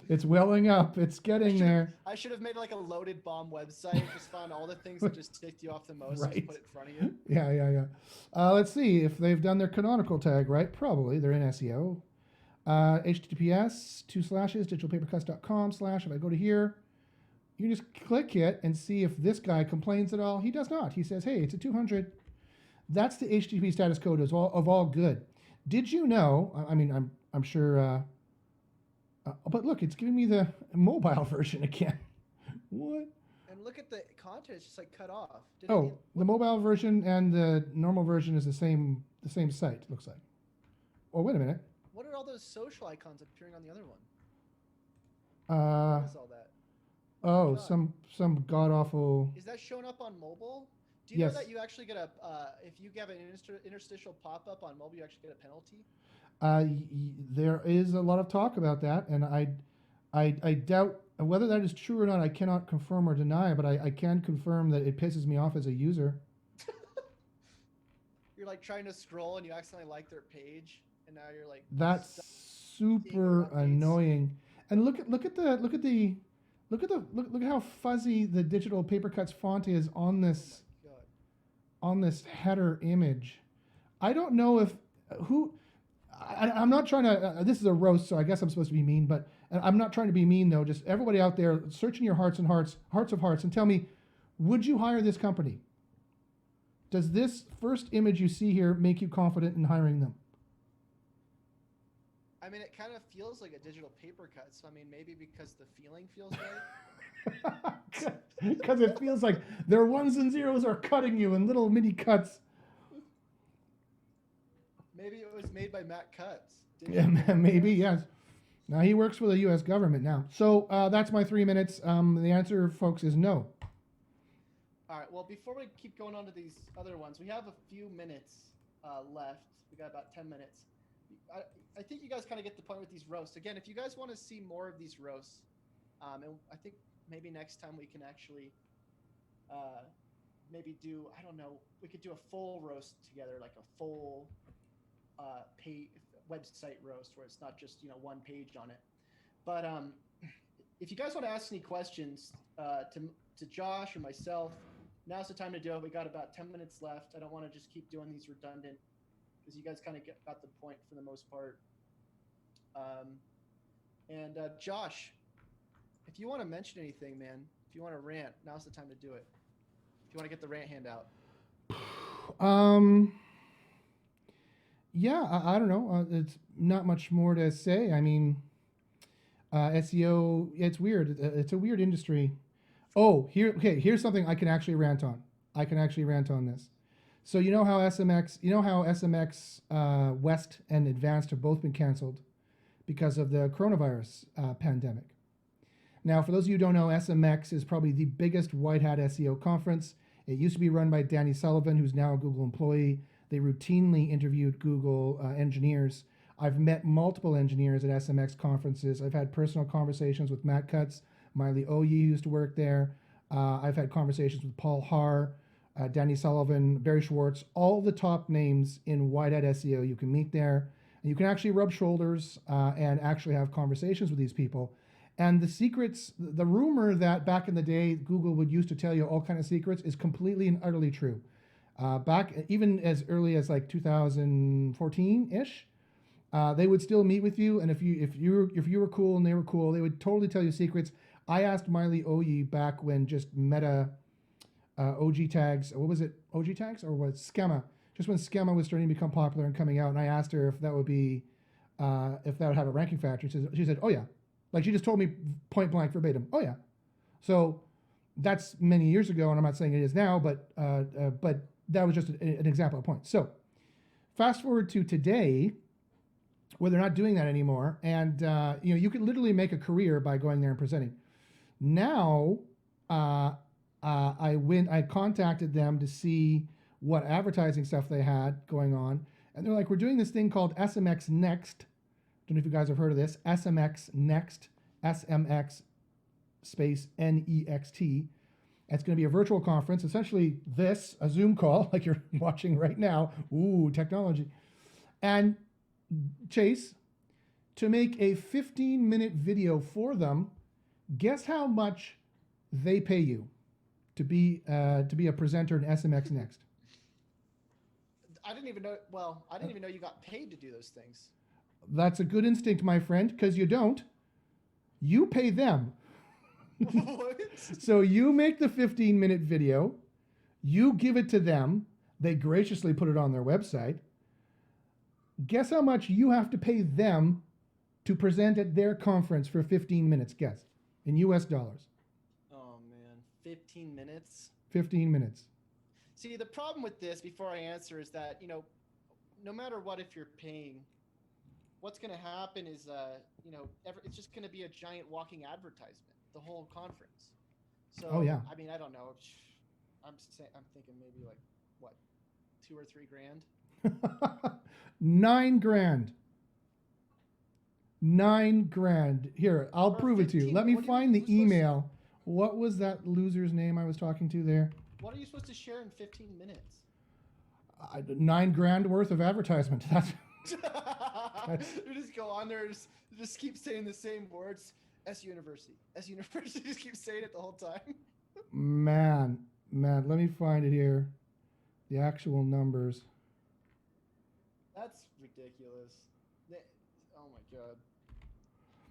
It's welling up. It's getting there. I should have made like a loaded bomb website. Just found all the things that just ticked you off the most. Right. Just put it in front of you. Yeah. Let's see if they've done their canonical tag right. Probably. They're in SEO. HTTPS /digitalpapercuts.com/ if I go to here, you can just click it and see if this guy complains at all. He does not. He says, hey, it's a 200. That's the HTTP status code of all good. Did you know? I mean, I'm sure. But look, it's giving me the mobile version again. What? And look at the content; it's just like cut off. The mobile version and the normal version is the same site. It looks like. Oh, wait a minute. What are all those social icons appearing on the other one? What is all that? Oh, some god awful. Is that showing up on mobile? Do you know that you actually get if you have an interstitial pop up on mobile, you actually get a penalty? There is a lot of talk about that, and I doubt whether that is true or not. I cannot confirm or deny, but I can confirm that it pisses me off as a user. You're like trying to scroll and you accidentally like their page, and now you're like. That's super annoying. And look at how fuzzy the digital paper cuts font is on this header image. I don't know if I'm not trying to. This is a roast, so I guess I'm supposed to be mean. But I'm not trying to be mean, though. Just everybody out there, search in your hearts of hearts, and tell me, would you hire this company? Does this first image you see here make you confident in hiring them? I mean, it kind of feels like a digital paper cut. So I mean, maybe because the feeling feels right. Because it feels like their ones and zeros are cutting you in little mini cuts. Maybe it was made by Matt Cutts. Yeah, maybe, yes. Now he works for the U.S. government now. So that's my 3 minutes. The answer, folks, is no. All right. Well, before we keep going on to these other ones, we have a few minutes left. We got about 10 minutes. I think you guys kind of get the point with these roasts. Again, if you guys want to see more of these roasts, and I think maybe next time we can actually maybe do, I don't know, we could do a full roast together, like a full website roast where it's not just one page on it. But if you guys want to ask any questions to Josh or myself, now's the time to do it. We got about 10 minutes left. I don't want to just keep doing these redundant because you guys kind of got the point for the most part. And Josh, if you want to mention anything, man, if you want to rant, now's the time to do it. If you want to get the rant hand out. Yeah, I don't know. It's not much more to say. I mean, SEO, it's weird. It's a weird industry. Oh, here's something I can actually rant on. This. So you know how SMX West and Advanced have both been canceled because of the coronavirus pandemic. Now, for those of you who don't know, SMX is probably the biggest white hat SEO conference. It used to be run by Danny Sullivan, who's now a Google employee. They routinely interviewed Google engineers. I've met multiple engineers at SMX conferences. I've had personal conversations with Matt Cutts. Miley Oye, who used to work there. I've had conversations with Paul Haar, Danny Sullivan, Barry Schwartz, all the top names in Whitehead SEO you can meet there. And you can actually rub shoulders and actually have conversations with these people. And the secrets, the rumor that back in the day Google would used to tell you all kind of secrets is completely and utterly true. Back even as early as like 2014-ish, they would still meet with you, and if you were cool and they were cool, they would totally tell you secrets. I asked Miley Oye back when just Meta OG tags, what was it, OG tags, or was Schema? Just when Schema was starting to become popular and coming out, and I asked her if that would be, if that would have a ranking factor. She said, oh yeah. Like she just told me point blank verbatim, oh yeah. So that's many years ago, and I'm not saying it is now, but that was just an example of a point. So fast forward to today, where they're not doing that anymore, and you can literally make a career by going there and presenting. Now, I contacted them to see what advertising stuff they had going on, and they're like, we're doing this thing called SMX Next. Don't know if you guys have heard of this. SMX Next, SMX space NEXT. It's going to be a virtual conference, essentially this, a Zoom call, like you're watching right now. Ooh, technology. And Chase, to make a 15-minute video for them, guess how much they pay you to be a presenter in SMX Next? I didn't even know. Well, I didn't even know you got paid to do those things. That's a good instinct, my friend, because you don't. You pay them. What? So you make the 15-minute video, you give it to them, they graciously put it on their website. Guess how much you have to pay them to present at their conference for 15 minutes? Guess. In US dollars. Oh, man. 15 minutes? 15 minutes. See, the problem with this, before I answer, is that, no matter what, if you're paying, what's going to happen is, it's just going to be a giant walking advertisement, the whole conference. So, oh, yeah. I mean, I don't know. I'm thinking maybe like, what, $2 or $3 grand? $9 grand. $9 grand. Here, I'll prove it to you. Let me find the email. What was that loser's name I was talking to there? What are you supposed to share in 15 minutes? $9 grand worth of advertisement. That's You just go on there and just keep saying the same words. S University. Just keep saying it the whole time. Man, let me find it here. The actual numbers. That's ridiculous. Oh my God.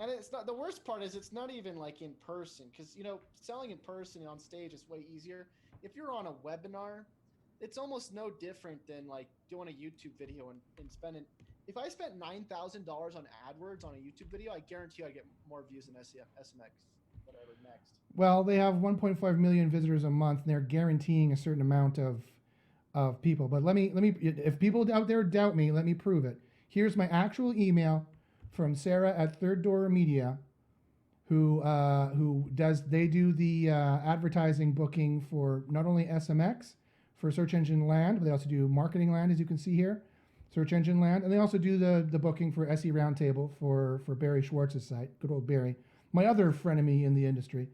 And it's not, the worst part is it's not even like in person, because selling in person and on stage is way easier. If you're on a webinar, it's almost no different than like doing a YouTube video and spending. If I spent $9,000 on AdWords on a YouTube video, I guarantee I get more views than SMX, whatever next. Well, they have 1.5 million visitors a month, and they're guaranteeing a certain amount of people. But let me, if people out there doubt me, let me prove it. Here's my actual email from Sarah at Third Door Media, who do the advertising booking for not only SMX for search engine land, but they also do marketing land, as you can see here, search engine land, and they also do the booking for SE Roundtable for Barry Schwartz's site, good old Barry, my other frenemy in the industry.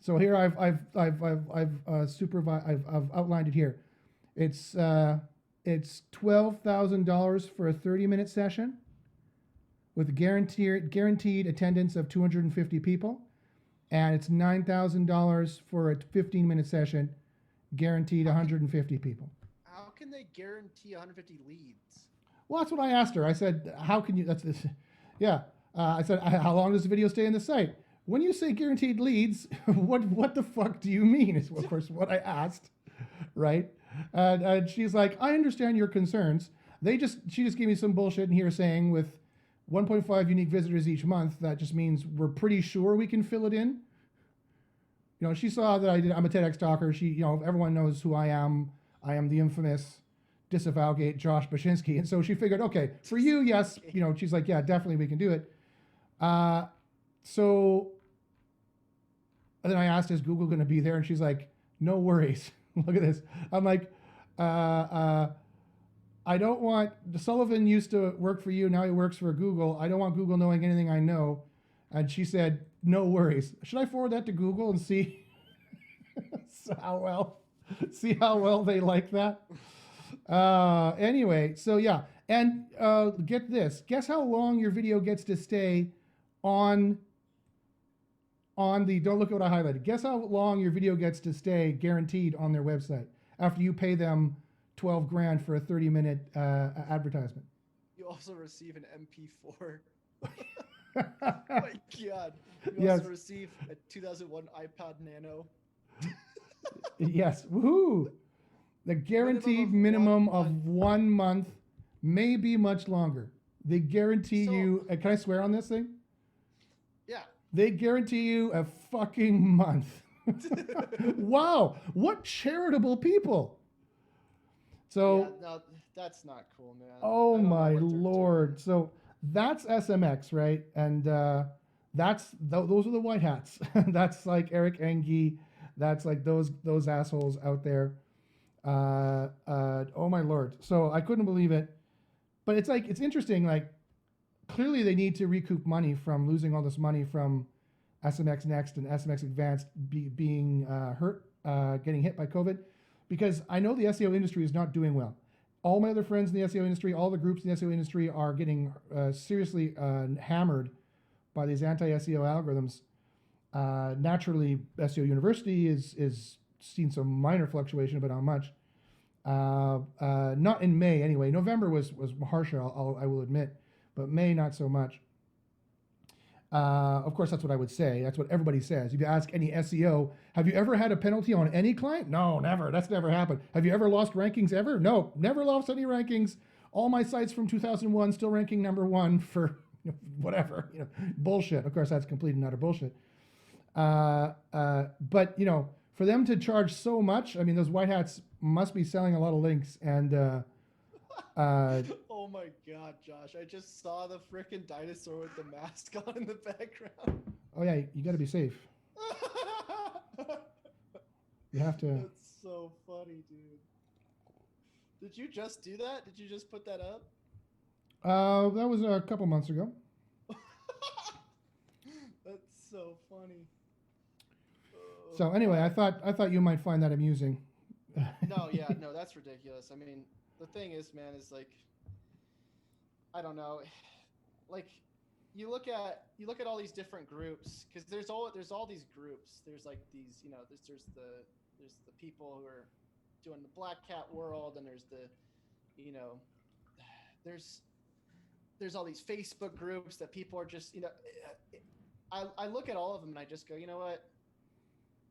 So here I've outlined it here. It's $12,000 for a 30-minute session with guaranteed attendance of 250 people, and it's $9,000 for a 15-minute session, guaranteed 150 people. How can they guarantee 150 leads? Well, that's what I asked her. I said, "How can you?" That's this. Yeah, I said, "How long does the video stay in the site?" When you say guaranteed leads, what the fuck do you mean? Is of course what I asked, right? And she's like, "I understand your concerns." She just gave me some bullshit in here saying with 1.5 unique visitors each month, that just means we're pretty sure we can fill it in. She saw that I'm a TEDx talker. Everyone knows who I am. I am the infamous Disavowgate Josh Bashinsky. And so she figured, okay, for you, yes. She's like, yeah, definitely we can do it. So then I asked, is Google going to be there? And she's like, no worries. Look at this. I'm like, I don't want, Sullivan used to work for you. Now he works for Google. I don't want Google knowing anything I know. And she said, no worries. Should I forward that to Google and see how well they like that? Anyway, so yeah. And get this. Guess how long your video gets to stay on the, don't look at what I highlighted. Guess how long your video gets to stay guaranteed on their website after you pay them 12 grand for a 30-minute advertisement. You also receive an MP4. Oh my God. You Yes. also receive a 2001 iPad Nano. Yes. Woohoo. The guaranteed minimum of 1 month, maybe much longer. They guarantee you, can I swear on this thing? Yeah. They guarantee you a fucking month. Wow. What charitable people. So, yeah, no, that's not cool, man. oh my Lord. So that's SMX, right? And those are the white hats. That's like Eric Engie. That's like those assholes out there. Oh my Lord. So I couldn't believe it. But it's like, it's interesting. Like, clearly they need to recoup money from losing all this money from SMX Next and SMX Advanced being hurt, getting hit by COVID, because I know the SEO industry is not doing well. All my other friends in the SEO industry, all the groups in the SEO industry are getting seriously hammered by these anti-SEO algorithms. Naturally, SEO University is seen some minor fluctuation, but not much. Not in May anyway. November was harsher, I will admit, but May not so much. Of course, that's what I would say. That's what everybody says. If you ask any SEO, have you ever had a penalty on any client? No, never. That's never happened. Have you ever lost rankings ever? No, never lost any rankings. All my sites from 2001 still ranking #1 for whatever, bullshit. Of course, that's complete and utter bullshit. But for them to charge so much, I mean, those white hats must be selling a lot of links. And oh my God, Josh! I just saw the frickin' dinosaur with the mask on in the background. Oh yeah, you got to be safe. You have to. That's so funny, dude. Did you just do that? Did you just put that up? That was a couple months ago. That's so funny. So anyway, I thought you might find that amusing. No, that's ridiculous. I mean, the thing is, man, is like, I don't know, like, you look at all these different groups, because there's all these groups. There's like these, there's the people who are doing the black hat world, and there's the, there's all these Facebook groups that people are just, I look at all of them and I just go, you know what?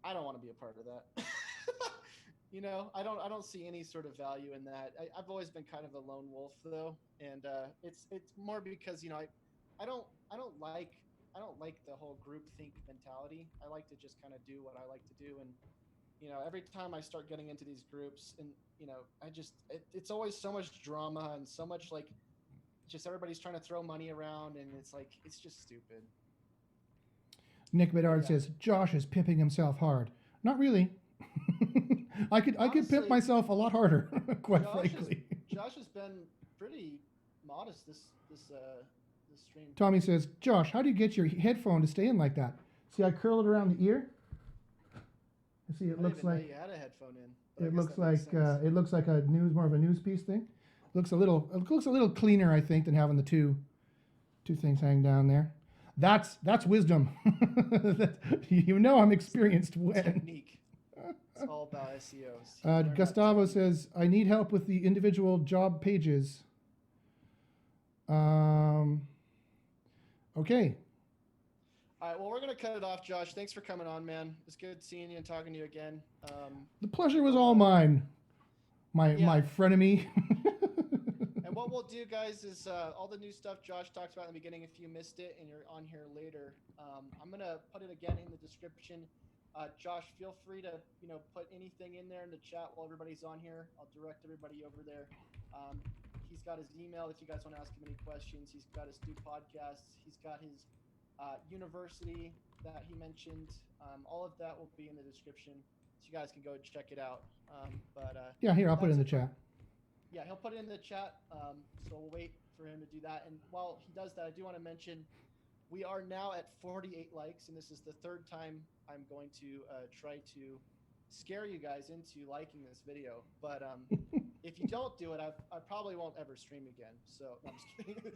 I don't want to be a part of that. I don't see any sort of value in that. I've always been kind of a lone wolf though. And, it's more because, I don't like the whole groupthink mentality. I like to just kind of do what I like to do. And, every time I start getting into these groups and, it's always so much drama and so much like, just everybody's trying to throw money around, and it's like, it's just stupid. Nick Bedard says Josh is pimping himself hard. Not really. I could pimp myself a lot harder, quite frankly. Josh has been pretty modest this stream. Tommy says, Josh, how do you get your headphone to stay in like that? See, I curl it around the ear. See, it looks like you had a headphone in. It looks like more of a news piece thing. It looks a little cleaner, I think, than having the two things hanging down there. That's wisdom. I'm experienced when. Technique. It's all about SEOs. Gustavo says, I need help with the individual job pages. Okay. All right, well, we're going to cut it off, Josh. Thanks for coming on, man. It's good seeing you and talking to you again. The pleasure was all mine, my frenemy. And what we'll do, guys, is all the new stuff Josh talks about in the beginning, if you missed it and you're on here later, I'm going to put it again in the description. Josh, feel free to put anything in there in the chat while everybody's on here. I'll direct everybody over there. He's got his email if you guys want to ask him any questions. He's got his two podcasts. He's got his university that he mentioned. All of that will be in the description, so you guys can go and check it out. Yeah, here, I'll put it in the chat. Yeah, he'll put it in the chat. So we'll wait for him to do that. And while he does that, I do want to mention We are now at 48 likes, and this is the third time I'm going to try to scare you guys into liking this video. But if you don't do it, I probably won't ever stream again. So no, I'm just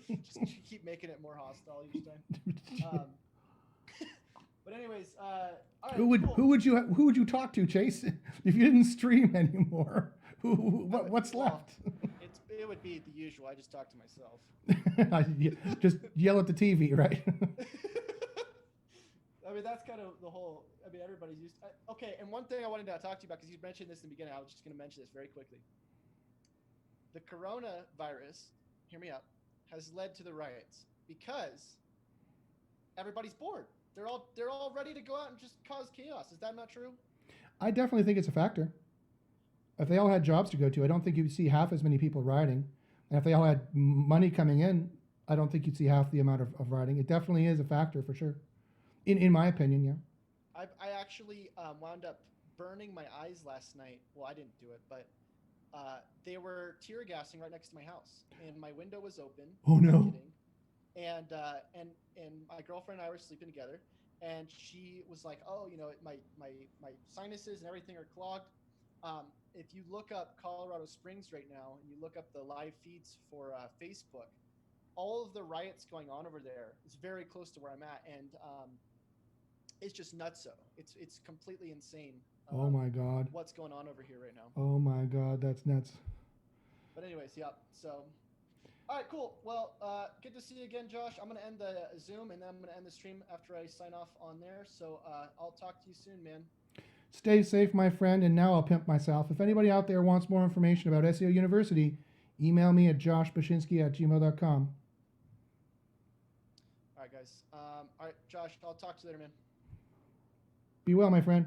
kidding. Just keep making it more hostile each time. But anyways, all right, who would you talk to, Chase, if you didn't stream anymore? What's left? It would be the usual. I just talk to myself. Just yell at the TV, right? I mean, that's kind of the whole. I mean, everybody's used. Okay, and one thing I wanted to talk to you about, because you mentioned this in the beginning, I was just going to mention this very quickly. The coronavirus, hear me out, has led to the riots because everybody's bored. They're all ready to go out and just cause chaos. Is that not true? I definitely think it's a factor. If they all had jobs to go to, I don't think you'd see half as many people rioting. And if they all had money coming in, I don't think you'd see half the amount of rioting. It definitely is a factor for sure. In my opinion, yeah. I actually wound up burning my eyes last night. Well, I didn't do it, but they were tear gassing right next to my house, and my window was open. Oh no! And my girlfriend and I were sleeping together, and she was like, "Oh, you know, my sinuses and everything are clogged." If you look up Colorado Springs right now, and you look up the live feeds for Facebook, all of the riots going on over there is very close to where I'm at, and it's just nutso. It's completely insane. Oh my God! What's going on over here right now? Oh my God, that's nuts. But anyways, yeah. So, all right, cool. Well, good to see you again, Josh. I'm gonna end the Zoom, and then I'm gonna end the stream after I sign off on there. So I'll talk to you soon, man. Stay safe, my friend, and now I'll pimp myself. If anybody out there wants more information about SEO University, email me at joshbashinsky@gmail.com. All right, guys. All right, Josh, I'll talk to you later, man. Be well, my friend.